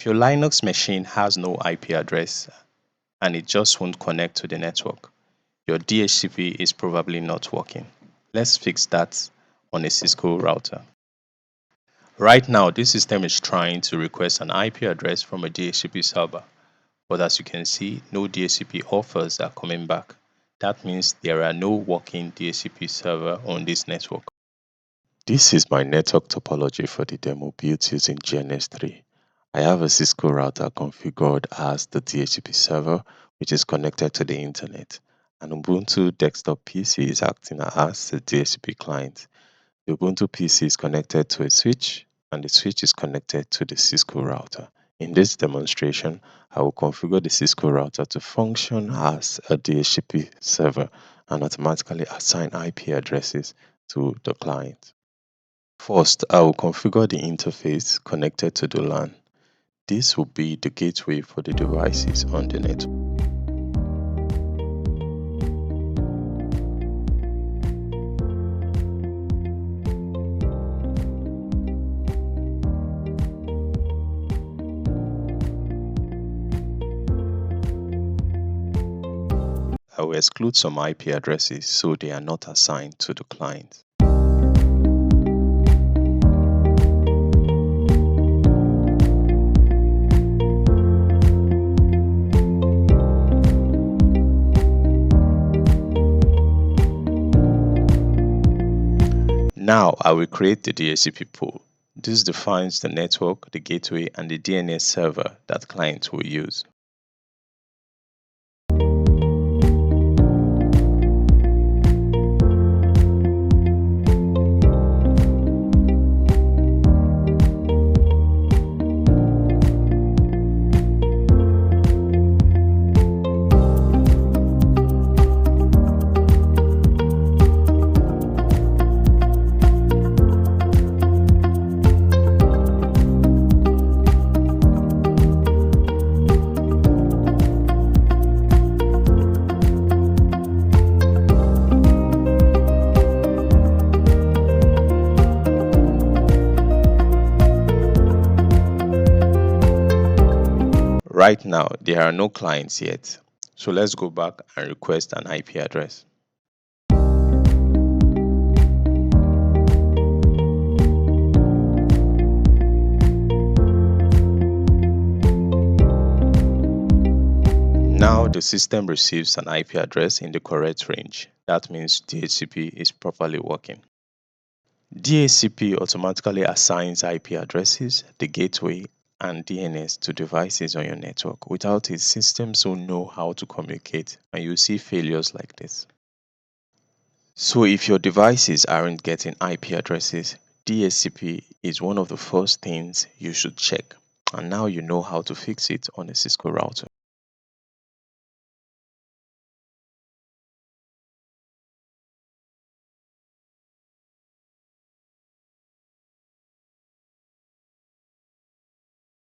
If your Linux machine has no IP address and it just won't connect to the network, your DHCP is probably not working. Let's fix that on a Cisco router. Right now, this system is trying to request an IP address from a DHCP server, but as you can see, no DHCP offers are coming back. That means there are no working DHCP server on this network. This is my network topology for the demo built using GNS3. I have a Cisco router configured as the DHCP server, which is connected to the internet. An Ubuntu Desktop PC is acting as the DHCP client. The Ubuntu PC is connected to a switch, and the switch is connected to the Cisco router. In this demonstration, I will configure the Cisco router to function as a DHCP server and automatically assign IP addresses to the client. First, I will configure the interface connected to the LAN. This will be the gateway for the devices on the network. I will exclude some IP addresses so they are not assigned to the client. Now I will create the DHCP pool. This defines the network, the gateway, and the DNS server that client will use. Right now, there are no clients yet. So let's go back and request an IP address. Now the system receives an IP address in the correct range. That means DHCP is properly working. DHCP automatically assigns IP addresses, the gateway, and DNS to devices on your network. Without it, systems won't know how to communicate, and you see failures like this. So if your devices aren't getting IP addresses, DHCP is one of the first things you should check. And now you know how to fix it on a Cisco router.